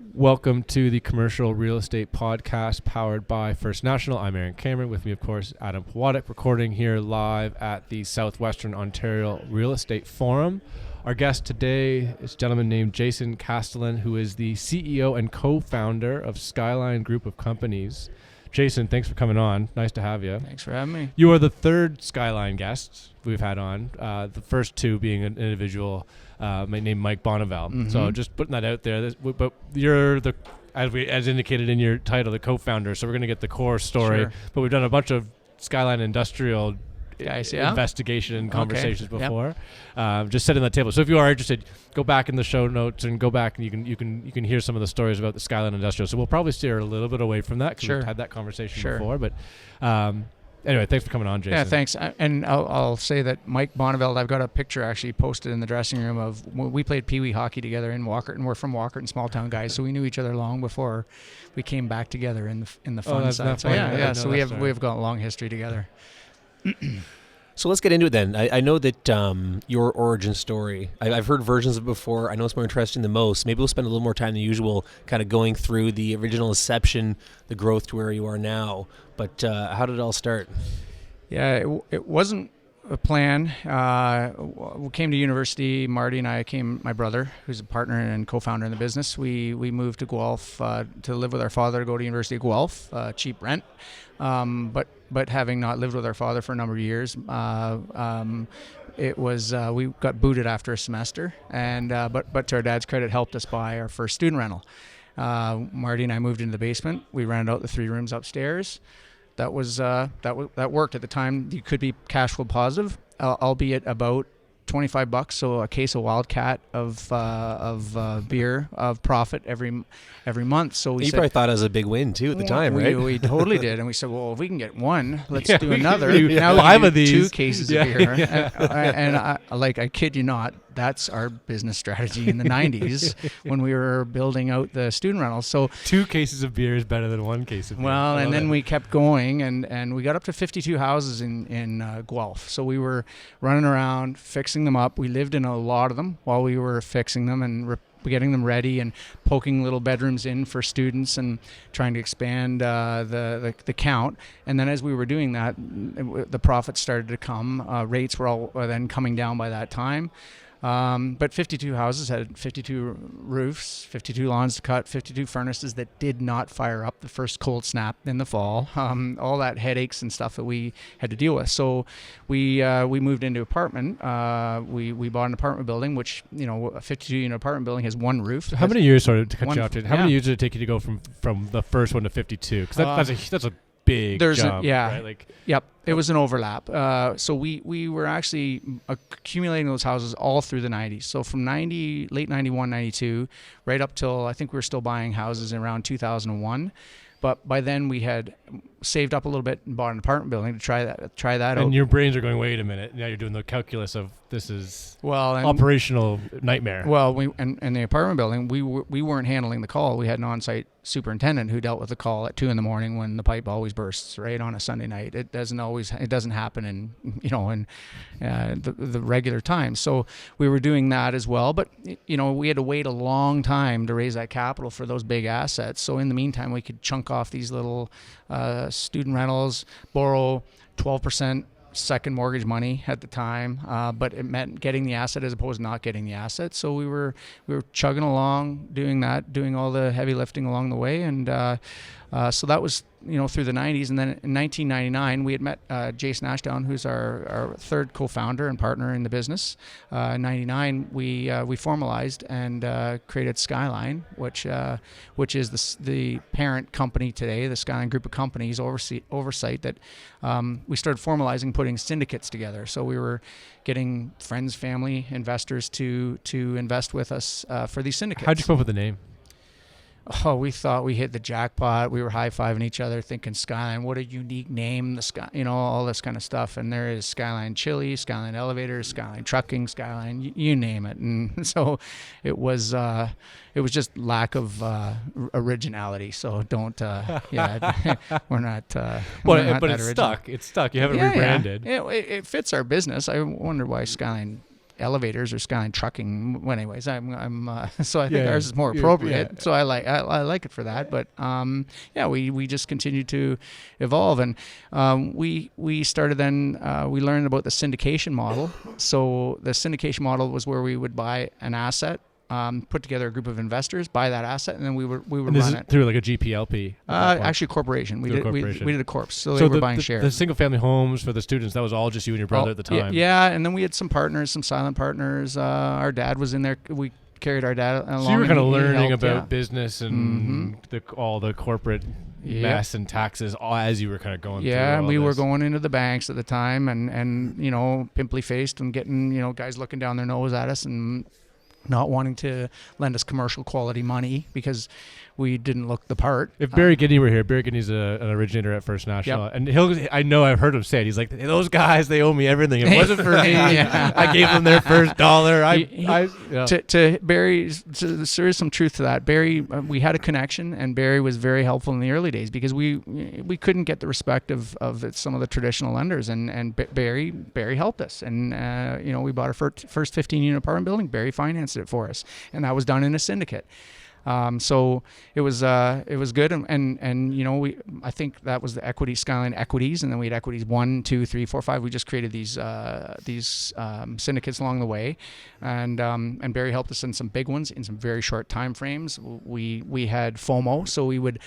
Welcome to the Commercial Real Estate Podcast powered by First National. I'm Aaron Cameron. With me, of course, Adam Pawadic, recording here live at the Southwestern Ontario Real Estate Forum. Our guest today is a gentleman named Jason Castellan, who is the CEO and co-founder of Skyline Group of Companies. Jason, thanks for coming on. Nice to have you. Thanks for having me. You are the third Skyline guest we've had on, the first two being an individual named Mike Bonneville. Mm-hmm. So just putting that out there. But you're the, as indicated in your title, the co-founder. So we're going to get the core story. Sure. But we've done a bunch of Skyline industrial investigation and conversations before. Yep. Just setting that table. So if you are interested, go back in the show notes and go back and you can hear some of the stories about the Skyline Industrial. So we'll probably steer a little bit away from that because we've had that conversation before. But anyway, thanks for coming on, Jason. Yeah, thanks. And I'll say that Mike Bonneville, I've got a picture actually posted in the dressing room of when we played Pee Wee hockey together in Walkerton. We're from Walkerton, small town guys, so we knew each other long before we came back together in the fun side. So so we have got a long history together. So let's get into it then. I know that your origin story, I've heard versions of it before. I know it's more interesting than most. Maybe we'll spend a little more time than usual kind of going through the original inception, the growth to where you are now. But how did it all start? Yeah, it wasn't a plan. We came to university. Marty and I my brother, who's a partner and co-founder in the business. We moved to Guelph to live with our father, to go to University of Guelph, cheap rent. But having not lived with our father for a number of years, it was we got booted after a semester, and but to our dad's credit, helped us buy our first student rental. Marty and I moved into the basement. We rented out the 3 rooms upstairs. That worked at the time. You could be cash flow positive, albeit about $25, so a case of Wildcat of beer of profit every month. So you probably thought it was a big win too at the time, right? We totally did, and we said, well, if we can get one, let's do another. Now 5 of these, 2 cases of beer, and I kid you not, that's our business strategy in the 90s when we were building out the student rentals. So 2 cases of beer is better than 1 case of beer. Well, and then we kept going, and we got up to 52 houses in Guelph. So we were running around fixing them up. We lived in a lot of them while we were fixing them and getting them ready and poking little bedrooms in for students and trying to expand the count. And then as we were doing that, the profits started to come. Rates were all then coming down by that time. But 52 houses had 52 roofs, 52 lawns to cut, 52 furnaces that did not fire up the first cold snap in the fall. All that headaches and stuff that we had to deal with. So we moved into apartment. We bought an apartment building, which, a 52-unit apartment building has 1 roof. How many years, sorry to cut you off, how many years did it take you to go from the first one to 52? Because that's a big jump, right? Yep. It was an overlap. So we were actually accumulating those houses all through the 90s. So from late 91, 92, right up till I think we were still buying houses in around 2001. But by then we had saved up a little bit and bought an apartment building to try that out. And your brains are going, wait a minute. Now you're doing the calculus of this is operational nightmare. Well, and the apartment building, we weren't handling the call. We had an on-site superintendent who dealt with the call at 2 a.m. when the pipe always bursts, right, on a Sunday night. It doesn't happen in the regular time. So we were doing that as well. But we had to wait a long time to raise that capital for those big assets. So in the meantime, we could chunk off these little student rentals, borrow 12% second mortgage money at the time, but it meant getting the asset as opposed to not getting the asset. So we were chugging along, doing all the heavy lifting along the way, and so that was through the 90s. And then in 1999 we had met Jason Ashdown, who's our third co-founder and partner in the business. In 99 we formalized and created Skyline, which is the parent company today, the Skyline Group of Companies oversight that we started formalizing, putting syndicates together. So we were getting friends, family, investors to invest with us for these syndicates. How'd you come up with the name? Oh, we thought we hit the jackpot. We were high-fiving each other, thinking Skyline, what a unique name, the sky, all this kind of stuff. And there is Skyline Chili, Skyline Elevators, Skyline Trucking, Skyline, you name it. And so it was just lack of originality. So don't, we're not. But it's stuck. It's stuck. You haven't rebranded. Yeah, it fits our business. I wonder why Skyline Elevators or Skyline Trucking. Well, anyways, I'm so I think Yeah, ours is more you're- appropriate. yeah. So I like it for that. But we just continue to evolve, and we started then we learned about the syndication model. So the syndication model was where we would buy an asset, put together a group of investors, buy that asset, and then we would And this run is it. through like a GPLP. at that point? Actually, corporation. We Through a did corporation. we did a corp, so they were buying shares. The single family homes for the students, that was all just you and your brother at the time. Yeah, and then we had some partners, some silent partners. Our dad was in there. We carried our dad along. So you were kind of and he learning helped, about business and all the corporate Yeah. mess and taxes all as you were kind of going through Yeah, and all we were this. going into the banks at the time, and pimply faced and getting guys looking down their nose at us and not wanting to lend us commercial quality money because we didn't look the part. If Barry Gidney were here, Barry Gidney's an originator at First National, and I've heard him say it. He's like, those guys, they owe me everything. It wasn't for me. Yeah. I gave them their first dollar. To Barry, there is some truth to that. Barry, we had a connection, and Barry was very helpful in the early days because we couldn't get the respect of some of the traditional lenders, and Barry helped us, and we bought our first 15-unit apartment building. Barry financed it for us, and that was done in a syndicate. So it was good, and I think that was the equity Skyline equities, and then we had equities 1, 2, 3, 4, 5. We just created these syndicates along the way, and Barry helped us in some big ones in some very short time frames. We had FOMO, so we would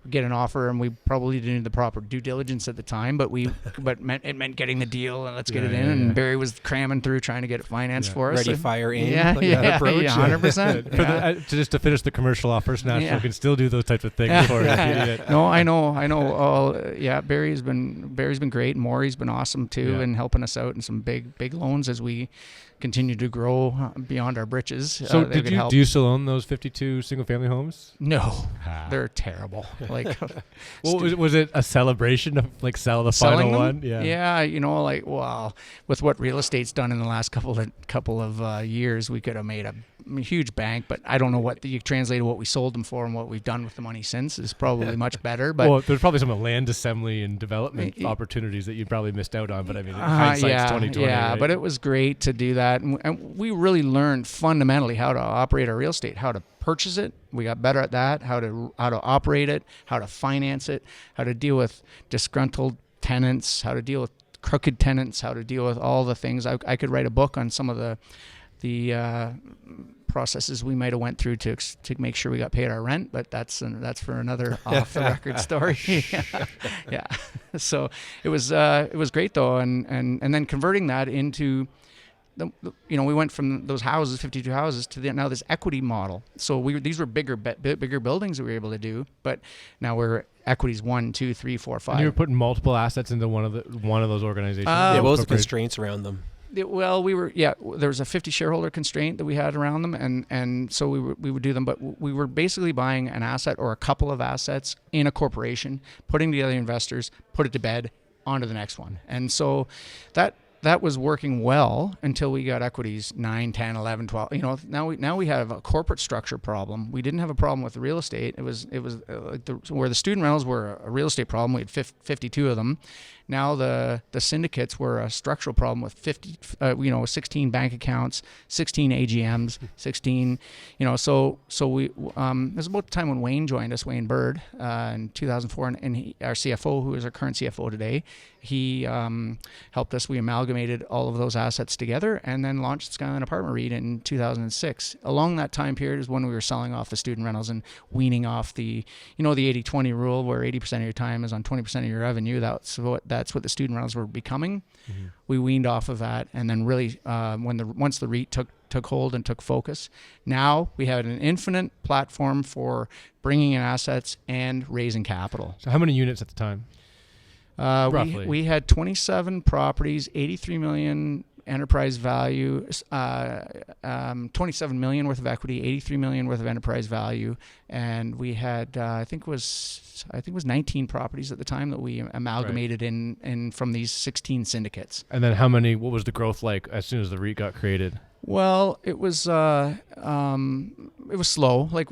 get an offer, and we probably didn't do the proper due diligence at the time, but it meant getting the deal and let's get it in. And Barry was cramming through trying to get it financed for us. Ready, fire, in. Yeah, like that approach. 100%. Just to finish the commercial off, First National can still do those types of things for you. No, I know. Barry's been great. Maury's been awesome too, and helping us out in some big loans as we continue to grow beyond our britches. So do you still own those 52 single family homes? No, they're terrible. Like, was it a celebration of like sell the selling final them? one? Yeah. Yeah, wow, with what real estate's done in the last couple of years, we could have made a huge bank, but I don't know what you translated what we sold them for and what we've done with the money since is probably much better. But well, there's probably some land assembly and development opportunities that you probably missed out on. But I mean, hindsight's 2020. Yeah, right? but it was great to do that, and we really learned fundamentally how to operate our real estate, how to purchase it. We got better at that, how to operate it, how to finance it, how to deal with disgruntled tenants, how to deal with crooked tenants, how to deal with all the things. I could write a book on some of the processes we might have went through to make sure we got paid our rent, but that's for another off the record story. Yeah. So it was great though, and then converting that into we went from those houses, 52 houses, to now this equity model. So these were bigger buildings that we were able to do, but now we're equities 1, 2, 3, 4, 5. And you were putting multiple assets into one of those organizations. What was the constraints around them? Well, there was a 50 shareholder constraint that we had around them, and so we would do them, but we were basically buying an asset or a couple of assets in a corporation, putting together investors, put it to bed, on to the next one. And so that was working well until we got equities 9, 10, 11, 12. Now we have a corporate structure problem. We didn't have a problem with the real estate. It was where the student rentals were a real estate problem. We had 52 of them. Now the syndicates were a structural problem with 16 bank accounts, 16 AGMs, 16. So we it was about the time when Wayne joined us, Wayne Bird, in 2004, and our CFO, who is our current CFO today, he helped us. We amalgamated all of those assets together and then launched Skyline Apartment REIT in 2006. Along that time period is when we were selling off the student rentals and weaning off the 80-20 rule, where 80% of your time is on 20% of your revenue. That's what the student rentals were becoming. Mm-hmm. We weaned off of that, and then really once the REIT took hold and took focus, now we had an infinite platform for bringing in assets and raising capital. So how many units at the time? Roughly. We had 27 properties, 83 million enterprise value, 27 million worth of equity, 83 million worth of enterprise value, and we had I think it was 19 properties at the time that we amalgamated in from these 16 syndicates. And then what was the growth like as soon as the REIT got created? Well, it was it was slow. Like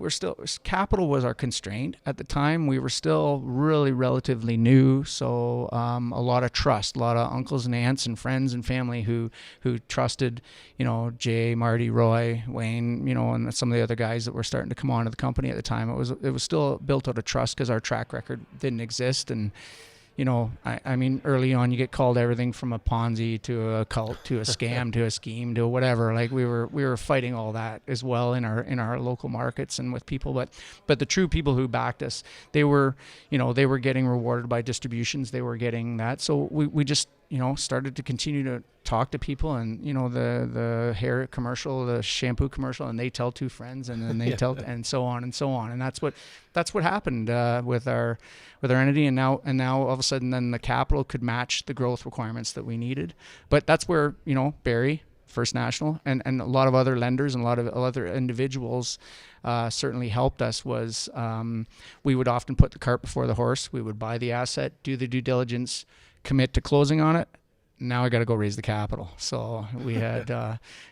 capital was our constraint at the time. We were still really relatively new, so a lot of trust, a lot of uncles and aunts and friends and family who trusted, Jay, Marty, Roy, Wayne, and some of the other guys that were starting to come onto the company at the time. It was still built out of trust because our track record didn't exist. And I mean, early on, you get called everything from a Ponzi to a cult to a scam to a scheme to whatever. Like we were fighting all that as well in our local markets and with people. But the true people who backed us, they were getting rewarded by distributions. They were getting that. So we just started to continue to talk to people, and the hair commercial, the shampoo commercial, and they tell two friends, and then they tell, and so on and so on. And that's what happened with our entity. And now all of a sudden, then the capital could match the growth requirements that we needed. But that's where Barry, First National, and a lot of other lenders and a lot of other individuals certainly helped us. Was we would often put the cart before the horse. We would buy the asset, do the due diligence, commit to closing on it. Now I got to go raise the capital. So we had,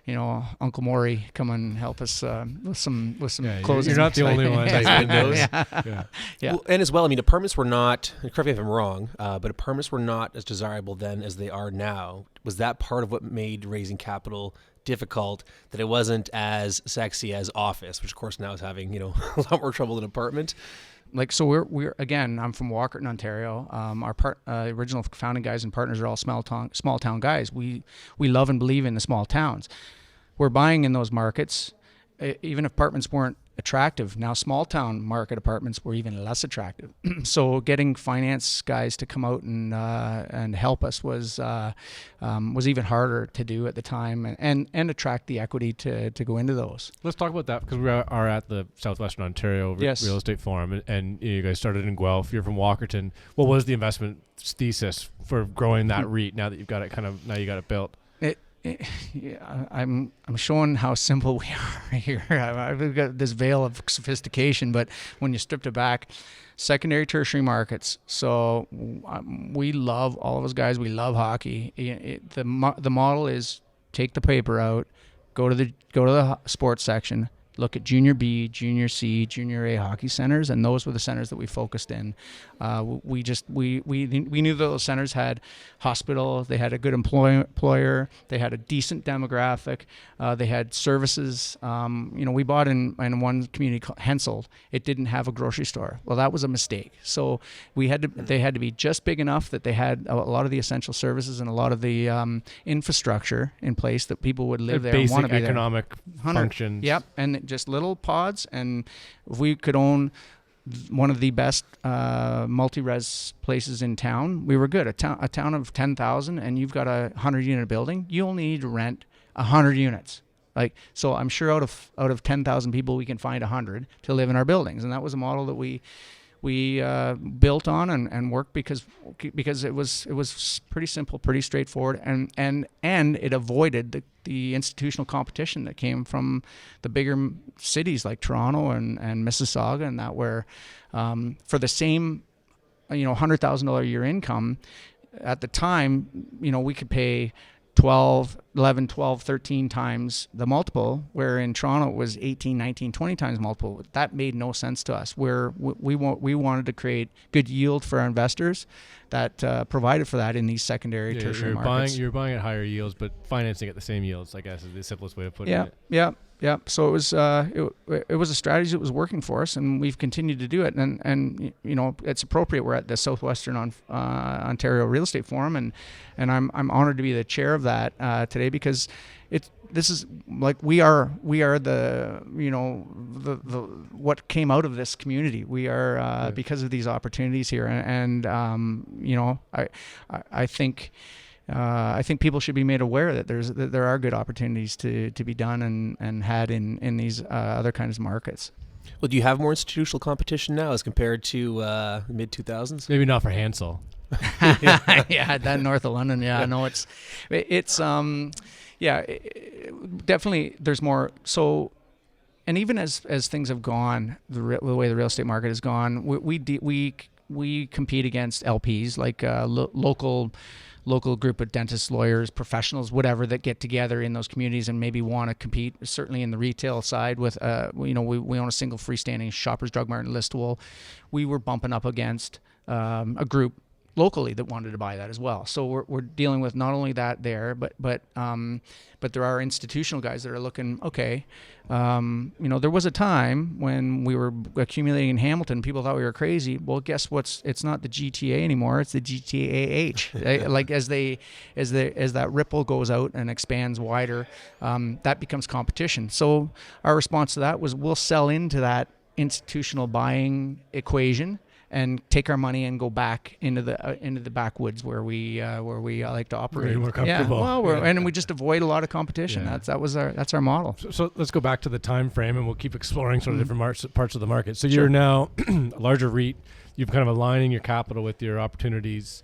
Uncle Maury come and help us with some closing. You're not the only one. Yeah. Well, and as well, I mean, apartments were not, correct me if I'm wrong, but apartments were not as desirable then as they are now. Was that part of what made raising capital difficult, that it wasn't as sexy as office, which of course now is having, a lot more trouble than apartment? So we're again, I'm from Walkerton, Ontario. Our original founding guys and partners are all small town guys. We love and believe in the small towns. We're buying in those markets, even if apartments weren't attractive. Now small town market apartments were even less attractive. So getting finance guys to come out and help us was even harder to do at the time, and attract the equity to go into those. Let's talk about that, because we are at the Southwestern Ontario Real Estate Forum, and you guys started in Guelph. You're from Walkerton. What was the investment thesis for growing that REIT now that you've got it now you got it built? I'm showing how simple we are here. I've got this veil of sophistication, but when you stripped it back, secondary, tertiary markets. So we love, all of us guys, we love hockey. The model is take the paper out, go to the sports section, look at junior B, junior C, junior A hockey centers, and those were the centers that we focused in. We knew those centers had hospital, they had a good employer, they had a decent demographic, they had services. We bought in one community called Hensel. It didn't have a grocery store. Well, that was a mistake. So they had to be just big enough that they had a lot of the essential services and a lot of the infrastructure in place that people would live there and want to be there. Basic economic functions. Yep, and just little pods. And if we could own one of the best multi-res places in town, we were good. A town of 10,000, and you've got a 100-unit building, you only need to rent 100 units. So I'm sure out of 10,000 people, we can find 100 to live in our buildings. And that was a model that we built on and worked because it was pretty simple, pretty straightforward, and it avoided the institutional competition that came from the bigger cities like Toronto and Mississauga, and that where for the same $100,000 a year income at the time, we could pay 11, 12, 13 times the multiple, where in Toronto it was 18, 19, 20 times multiple. That made no sense to us. Where we wanted to create good yield for our investors that provided for that in these secondary, tertiary markets. You're buying at higher yields, but financing at the same yields, I guess, is the simplest way of putting it. Yeah. So it was a strategy that was working for us, and we've continued to do it. And it's appropriate. We're at the Southwestern Ontario Real Estate Forum, and I'm honored to be the chair of that today, because this is like we are the what came out of this community. We are because of these opportunities here, and I think people should be made aware that there are good opportunities to be done and had in these other kinds of markets. Well, do you have more institutional competition now as compared to mid 2000s? Maybe not for Hansel. Yeah, that north of London. Yeah, no, it's definitely there's more. So, and even as things have gone, the way the real estate market has gone, we compete against LPs like local local group of dentists, lawyers, professionals, whatever, that get together in those communities and maybe want to compete, certainly in the retail side with, we own a single freestanding Shoppers Drug Mart in Listowel. We were bumping up against a group locally that wanted to buy that as well. So we're dealing with not only that there, but there are institutional guys that are looking, okay, there was a time when we were accumulating in Hamilton, people thought we were crazy. Well, guess what's, it's not the GTA anymore, it's the GTAH. Like as that ripple goes out and expands wider, that becomes competition. So our response to that was, we'll sell into that institutional buying equation and take our money and go back into the backwoods where we like to operate. Very more comfortable. Yeah, well, and we just avoid a lot of competition. Yeah. That's our model. So let's go back to the time frame, and we'll keep exploring sort of different parts of the market. So you're now a larger REIT. You've kind of aligning your capital with your opportunities.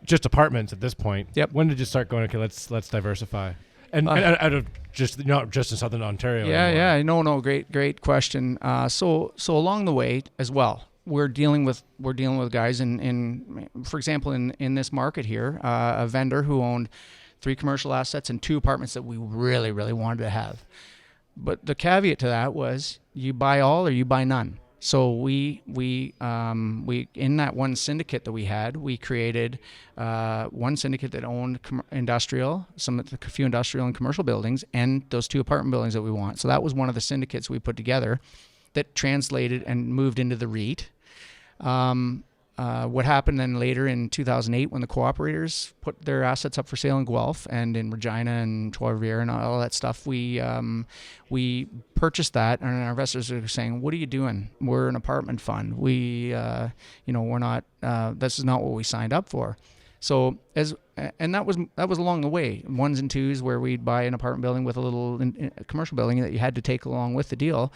Just apartments at this point. Yep. When did you start going, okay, let's diversify? And out of just not just in Southern Ontario. Yeah. No. Great question. So along the way as well, we're dealing with guys in for example, in this market here, a vendor who owned 3 commercial assets and 2 apartments that we really, really wanted to have. But the caveat to that was, you buy all or you buy none. So we in that one syndicate that we had, we created one syndicate that owned industrial, a few industrial and commercial buildings, and those 2 apartment buildings that we want. So that was one of the syndicates we put together that translated and moved into the REIT. What happened then later in 2008, when the cooperators put their assets up for sale in Guelph and in Regina and Trois-Rivières and all that stuff, we purchased that, and our investors are saying, "What are you doing? We're an apartment fund. We're not. This is not what we signed up for." So that was along the way, 1s and 2s, where we'd buy an apartment building with a little commercial building that you had to take along with the deal.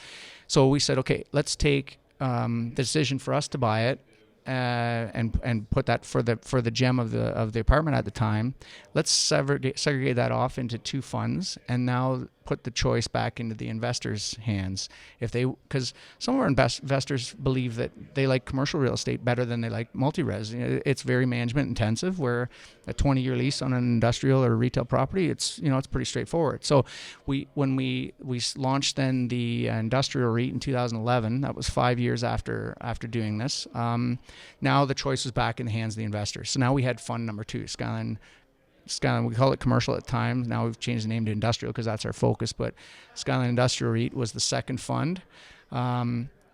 So we said, okay, let's take the decision for us to buy it, and put that for the gem of the apartment at the time. Let's segregate that off into 2 funds, and now put the choice back into the investors' hands. Because some of our investors believe that they like commercial real estate better than they like multi-res. It's very management intensive, where a 20-year lease on an industrial or retail property, it's pretty straightforward. So when we launched then the industrial REIT in 2011, that was 5 years after doing this. Now the choice was back in the hands of the investors. So now we had fund number 2, Skyline, we call it commercial at times. Now we've changed the name to industrial because that's our focus. But Skyline Industrial REIT was the second fund.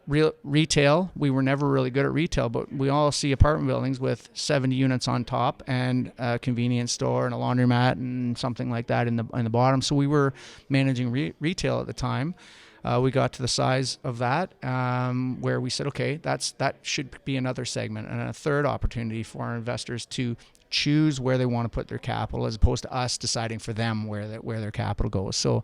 Retail, we were never really good at retail, but we all see apartment buildings with 70 units on top and a convenience store and a laundromat and something like that in the bottom. So we were managing retail at the time. We got to the size of that, where we said, okay, that should be another segment and a third opportunity for our investors to choose where they want to put their capital, as opposed to us deciding for them where their capital goes. So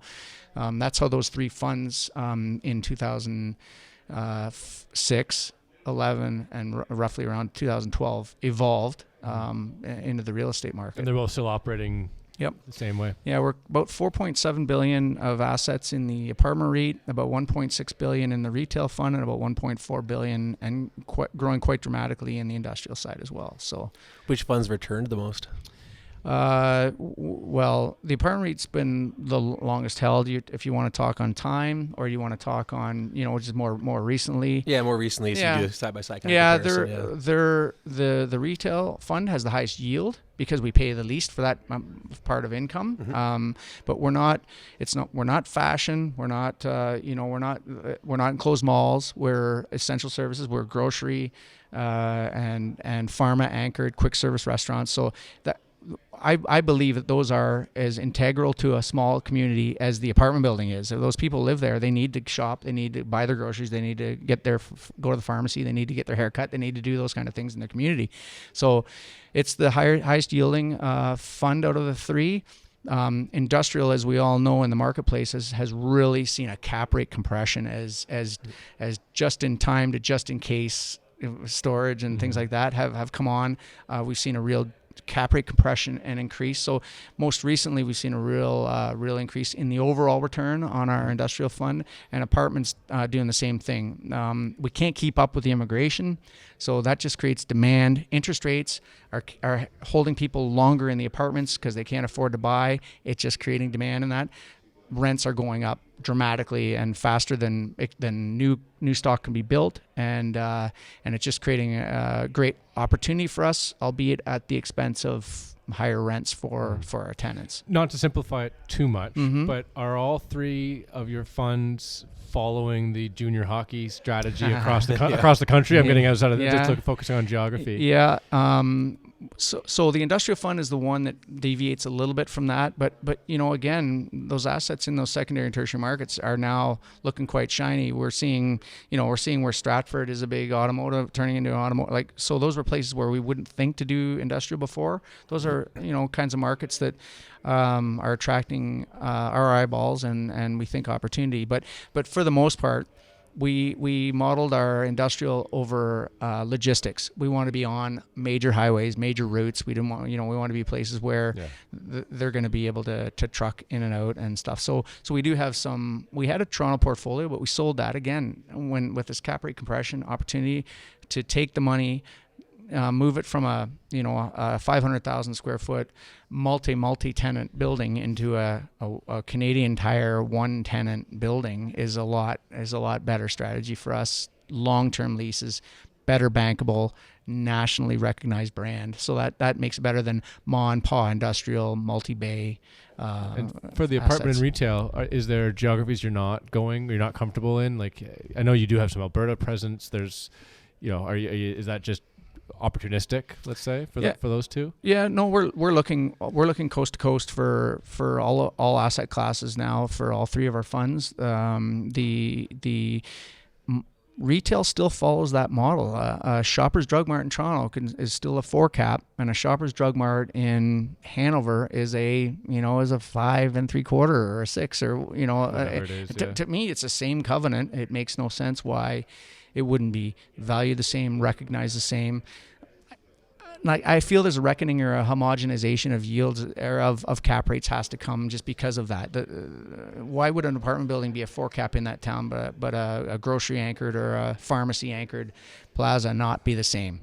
that's how those 3 funds in 2006, 11, and roughly around 2012 evolved into the real estate market. And they're both still operating. Yep. The same way. Yeah, we're about $4.7 billion of assets in the apartment REIT, about $1.6 billion in the retail fund, and about $1.4 billion, and growing quite dramatically in the industrial side as well. So, which funds returned the most? Well, the apartment REIT's been the longest held. If you want to talk on time, or you want to talk on, which is more recently. Yeah, more recently. So you do side by side. The retail fund has the highest yield because we pay the least for that part of income. Mm-hmm. But we're not fashion. We're not enclosed malls. We're essential services. We're grocery, and pharma anchored quick service restaurants. So that. I believe that those are as integral to a small community as the apartment building is. If those people live there, they need to shop, they need to buy their groceries, they need to go to the pharmacy, they need to get their hair cut, they need to do those kind of things in their community. So it's the highest yielding fund out of the 3. Industrial, as we all know in the marketplace, has really seen a cap rate compression as just in time to just in case storage and things like that have come on. We've seen a real cap rate compression and increase. So most recently, we've seen a real increase in the overall return on our industrial fund, and apartments doing the same thing. We can't keep up with the immigration, so that just creates demand. Interest rates are holding people longer in the apartments because they can't afford to buy. It's just creating demand in that. Rents are going up dramatically and faster than new stock can be built, and it's just creating a great opportunity for us, albeit at the expense of higher rents for our tenants. Not to simplify it too much, but are all three of your funds following the junior hockey strategy across the across the country? I'm getting outside of just focusing on geography. Yeah. So the industrial fund is the one that deviates a little bit from that, but again, those assets in those secondary and tertiary markets are now looking quite shiny. We're seeing where Stratford is a big automotive turning into automotive. So those were places where we wouldn't think to do industrial before. Those are kinds of markets that are attracting our eyeballs and we think opportunity. But for the most part, we modeled our industrial over logistics. We want to be on major highways, major routes. We didn't want, we want to be places where they're going to be able to truck in and out and stuff. So we do have some. We had a Toronto portfolio, but we sold that again with this cap rate compression opportunity to take the money. Move it from a 500,000 square foot multi-tenant building into a Canadian Tire one tenant building is a lot better strategy for us. Long-term leases, better bankable, nationally recognized brand. So that makes it better than ma and pa industrial multi-bay. And for the apartment assets. and retail, is there geographies you're not comfortable in? Like, I know you do have some Alberta presence. There's, is that just opportunistic, let's say, for those two? Yeah, no, we're looking coast to coast for all asset classes now for all three of our funds. The retail still follows that model. A Shoppers Drug Mart in Toronto is still a 4 cap, and a Shoppers Drug Mart in Hanover is a 5 3/4 or a 6 or Whatever it is, to me it's the same covenant. It makes no sense why it wouldn't be valued the same, recognized the same. Like, I feel there's a reckoning or a homogenization of yields or of cap rates has to come just because of that. Why would an apartment building be a 4 cap in that town, but a grocery anchored or a pharmacy anchored plaza not be the same?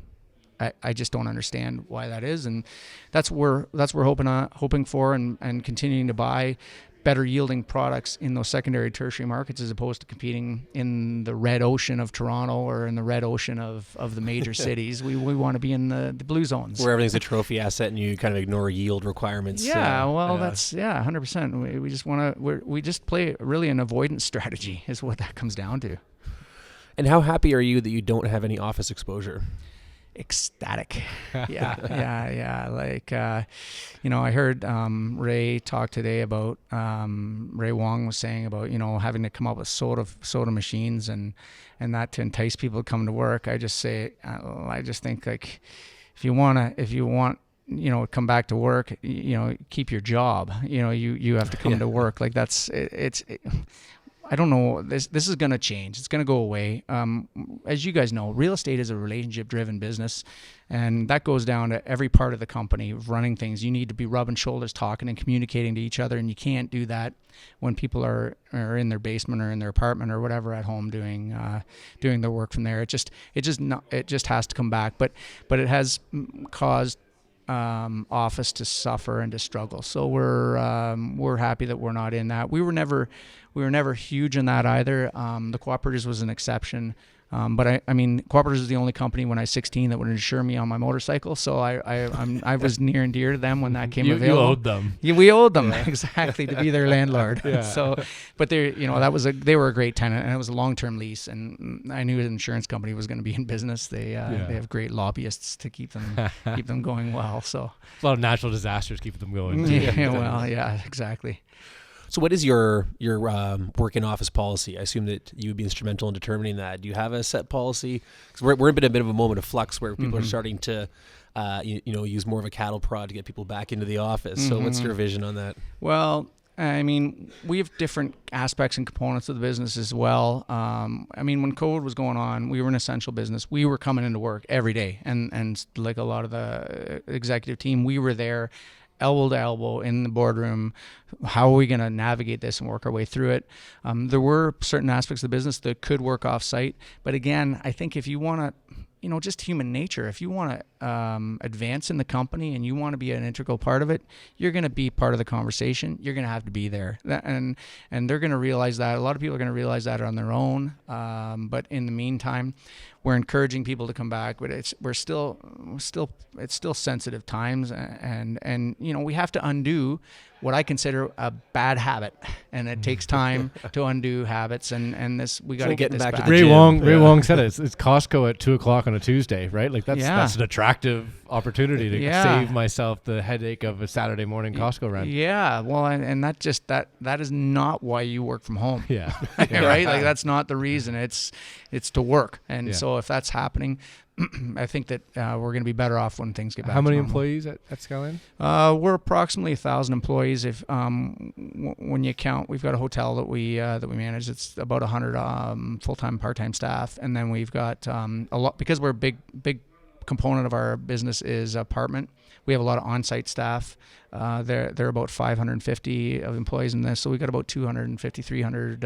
I just don't understand why that is, and that's where we're hoping for and continuing to buy better yielding products in those secondary tertiary markets as opposed to competing in the red ocean of Toronto or in the red ocean of the major cities. We want to be in the blue zones. Where everything's a trophy asset and you kind of ignore yield requirements. That's 100%. We just want to, we just play really an avoidance strategy is what that comes down to. And how happy are you that you don't have any office exposure? Ecstatic. Yeah. Like, I heard Ray talk today about, Ray Wong was saying about, having to come up with soda machines and that to entice people to come to work. I just think, like, if you want, come back to work, keep your job, you have to come to work. Like, I don't know. This is going to change. It's going to go away. As you guys know, real estate is a relationship-driven business, and that goes down to every part of the company of running things. You need to be rubbing shoulders, talking and communicating to each other, and you can't do that when people are in their basement or in their apartment or whatever at home doing their work from there. It just has to come back. But it has caused office to suffer and to struggle. So we're happy that we're not in that. We were never huge in that either. The Cooperatives was an exception. But I mean, Cooperatives is the only company when I was 16 that would insure me on my motorcycle. So I was near and dear to them when that came available. You owed them. Yeah, we owed them exactly to be their landlord. Yeah. So, but they were a great tenant, and it was a long-term lease. And I knew an insurance company was going to be in business. They have great lobbyists to keep them going well. So a lot of natural disasters keep them going too. Yeah, exactly. So what is your work in office policy? I assume that you would be instrumental in determining that. Do you have a set policy? Because we're in a bit of a moment of flux where people are starting to use more of a cattle prod to get people back into the office. So what's your vision on that? Well, I mean, we have different aspects and components of the business as well. I mean, when COVID was going on, we were an essential business. We were coming into work every day, and like a lot of the executive team, we were there, elbow to elbow in the boardroom. How are we going to navigate this and work our way through it? There were certain aspects of the business that could work off site, but again, I think if you want to, just human nature. If you want to advance in the company and you want to be an integral part of it, you're going to be part of the conversation. You're going to have to be there, and they're going to realize that. A lot of people are going to realize that on their own. But in the meantime, we're encouraging people to come back. But it's still sensitive times, and we have to undo what I consider a bad habit, and it takes time to undo habits. And this, we got to get this back. Ray Wong said it. It's Costco at 2:00 on a Tuesday, right? Like that's an attractive opportunity to save myself the headache of a Saturday morning Costco run. Yeah, well, and that is not why you work from home. Yeah, right. Like that's not the reason. It's to work, and so if that's happening, I think that we're going to be better off when things get back. How many to normal. employees at Skyline? We're approximately 1,000 employees. If when you count, we've got a hotel that we manage. It's about 100 full-time, part-time staff, and then we've got a lot, because we're a big component of our business is apartment. We have a lot of on-site staff. They're about 550 of employees in this, so we've got about 250, 300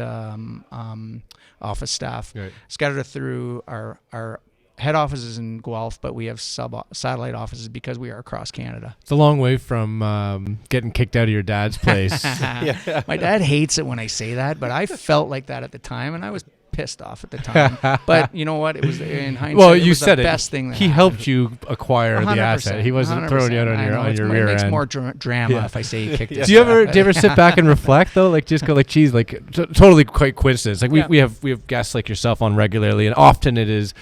office staff scattered through our head offices in Guelph, but we have satellite offices because we are across Canada. It's a long way from getting kicked out of your dad's place. My dad hates it when I say that, but I felt like that at the time, and I was pissed off at the time. But you know what? It was, in hindsight, well, it you was said the best thing that he happened. helped you acquire the asset. He wasn't throwing you out on your rear end. It makes more drama if I say he kicked us. Do you ever sit back and reflect though? Like just go like, geez, like totally quite coincidence. Like we have guests like yourself on regularly, and often it is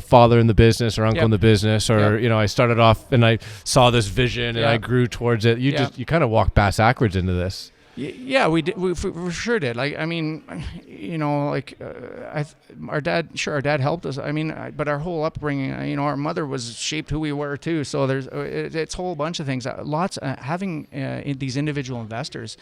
father in the business or uncle in the business, or I started off and I saw this vision and I grew towards it. You kind of walked bass backwards into this. Yeah, we did. We for sure did. Like, I mean, our dad helped us. I mean, but our whole upbringing, our mother was shaped who we were too. So it's a whole bunch of things. Having these individual investors.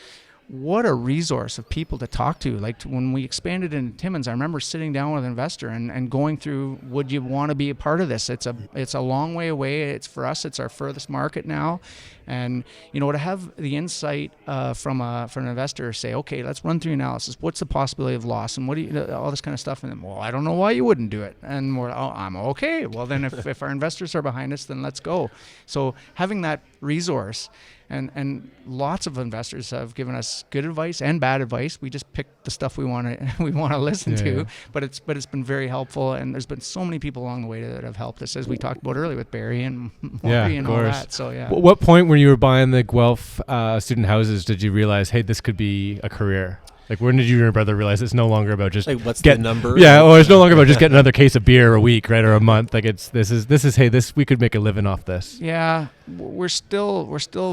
What a resource of people to talk to. Like when we expanded into Timmins, I remember sitting down with an investor and going through, would you want to be a part of this? It's a long way away. It's for us, it's our furthest market now. And to have the insight from an investor say, okay, let's run through analysis. What's the possibility of loss? And all this kind of stuff. And then, well, I don't know why you wouldn't do it. And I'm okay. Well, then if our investors are behind us, then let's go. So having that resource. And lots of investors have given us good advice and bad advice. We just pick the stuff we want to listen to. But it's been very helpful, and there's been so many people along the way that have helped us, as we talked about earlier with Barry and Maury and all that. So What point when you were buying the Guelph student houses did you realize, hey, this could be a career? Like, when did you and your brother realize it's no longer about just what's the number? Yeah, or it's no longer about just getting another case of beer a week, right, or a month. Like this is hey, we could make a living off this. Yeah, we're still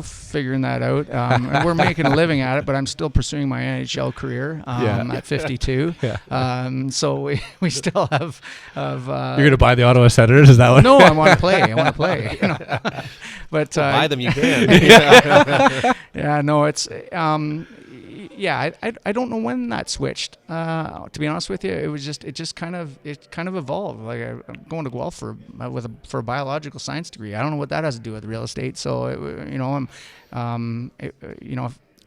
figuring that out. And we're making a living at it, but I'm still pursuing my NHL career at 52. Yeah. So we still have. You're gonna buy the Ottawa Senators? Is that what? No, I want to play. But buy them, you can. Yeah, no, it's. I don't know when that switched. To be honest with you, it kind of evolved. Like I'm going to Guelph for a biological science degree. I don't know what that has to do with real estate. So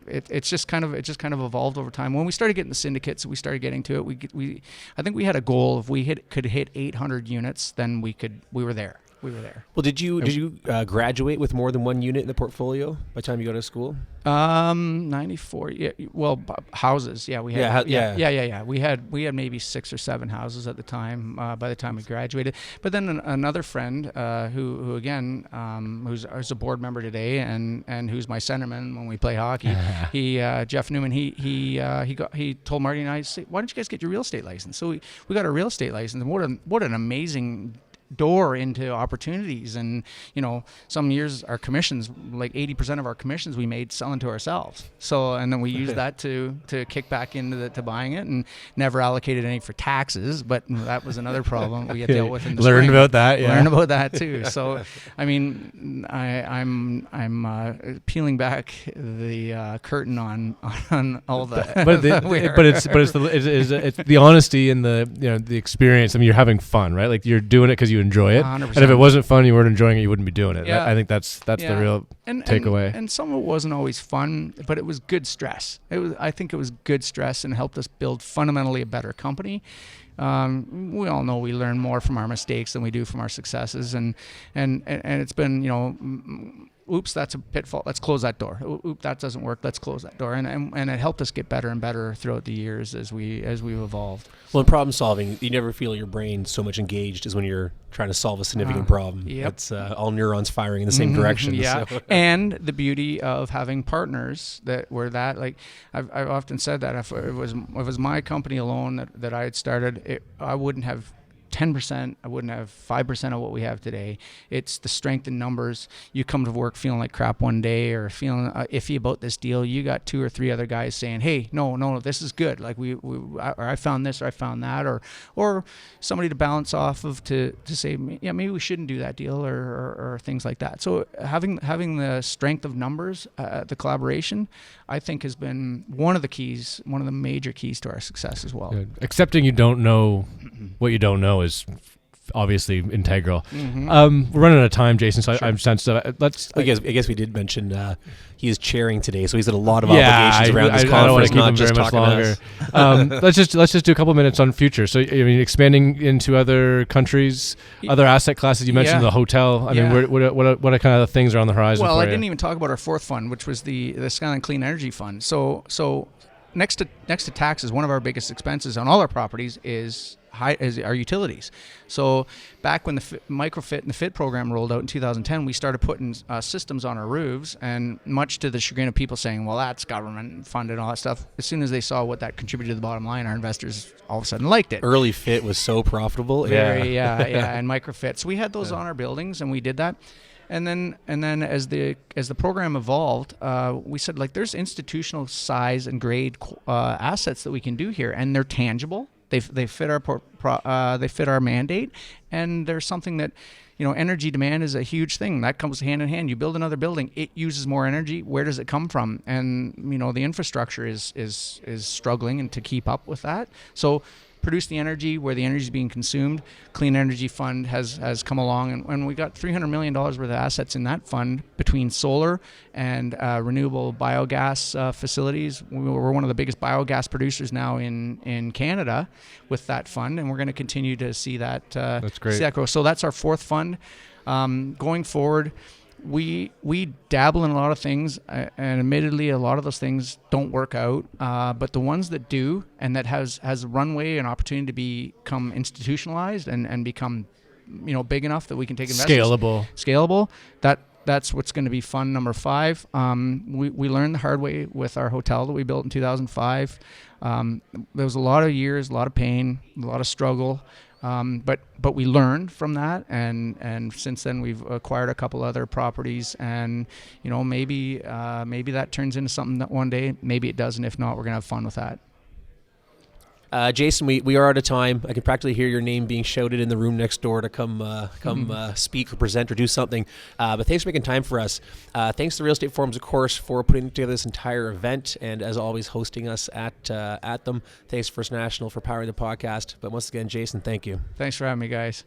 it's just kind of evolved over time. When we started getting the syndicates, we started getting to it. I think we had a goal. If we could hit 800 units, then we were there. Well, did you graduate with more than one unit in the portfolio by the time you got to school? 94. Yeah. Well, houses. Yeah, we had. Yeah. We had maybe 6 or 7 houses at the time. By the time we graduated, but then another friend who again who's a board member today and who's my centerman when we play hockey. He Jeff Newman. He told Marty and I, why don't you guys get your real estate license? So we got a real estate license. And what an amazing door into opportunities. And some years our commissions, like 80% of our commissions we made selling to ourselves. So and then we used that to kick back into to buying it, and never allocated any for taxes. But that was another problem we had dealt with in the Learned spring. about that. Yeah. Learned about that too. So I mean, I'm peeling back the curtain on all the it's the honesty and the experience. I mean, you're having fun, right? Like you're doing it because you enjoy it. 100%. And if it wasn't fun, you weren't enjoying it, you wouldn't be doing it. Yeah. I think that's the real takeaway. And some of it wasn't always fun, but it was good stress. I think it was good stress and helped us build fundamentally a better company. We all know we learn more from our mistakes than we do from our successes, and it's been oops, that's a pitfall. Let's close that door. Oops, that doesn't work. Let's close that door. And it helped us get better and better throughout the years as we've evolved. Well, in problem solving, you never feel your brain so much engaged as when you're trying to solve a significant problem. Yep. It's all neurons firing in the same direction. Yeah, So. And the beauty of having partners that were that, like I've often said that if it was my company alone that I had started, I wouldn't have 10%, I wouldn't have 5% of what we have today. It's the strength in numbers. You come to work feeling like crap one day or feeling iffy about this deal. You got 2 or 3 other guys saying, hey, no, this is good. Like I found this or I found that, or somebody to balance off of to say, yeah, maybe we shouldn't do that deal or things like that. So having the strength of numbers, the collaboration, I think has been one of the major keys to our success as well. Good. Accepting you don't know what you don't know is obviously integral. We're running out of time, Jason, so I'm sensitive. I guess we did mention he is chairing today, so he's got a lot of obligations around this conference, I don't want to keep not him just very much talking longer. Let's just do a couple minutes on future. So, I mean, expanding into other countries, other asset classes. You mentioned the hotel. I mean, what kind of things are on the horizon? Well, for I you? Didn't even talk about our fourth fund, which was the Skyline Clean Energy Fund. So next to taxes, one of our biggest expenses on all our properties is our utilities. So back when the microfit and the fit program rolled out in 2010, we started putting systems on our roofs, and much to the chagrin of people saying, well, that's government funded and all that stuff. As soon as they saw what that contributed to the bottom line, our investors all of a sudden liked it. Early fit was so profitable. And microfit. So we had those on our buildings, and we did that. And then as the program evolved, we said, like, there's institutional size and grade assets that we can do here, and they're tangible. They fit our mandate, and there's something that, energy demand is a huge thing that comes hand in hand. You build another building, it uses more energy. Where does it come from? And the infrastructure is struggling and to keep up with that. So produce the energy where the energy is being consumed. Clean Energy Fund has come along, and we got $300 million worth of assets in that fund between solar and renewable biogas facilities. We're one of the biggest biogas producers now in Canada with that fund, and we're going to continue to see that. That's great. See that grow. So that's our fourth fund. Going forward, we dabble in a lot of things, and admittedly, a lot of those things don't work out. But the ones that do, and that has runway and opportunity to become institutionalized and become, big enough that we can take investors. Scalable. That's what's going to be fund number 5. We learned the hard way with our hotel that we built in 2005. There was a lot of years, a lot of pain, a lot of struggle. But we learned from that, and since then we've acquired a couple other properties, and maybe that turns into something that one day, maybe it doesn't. If not, we're gonna have fun with that. Jason, we are out of time. I can practically hear your name being shouted in the room next door to come speak or present or do something. But thanks for making time for us. Thanks to the Real Estate Forums, of course, for putting together this entire event, and as always, hosting us at them. Thanks First National for powering the podcast. But once again, Jason, thank you. Thanks for having me, guys.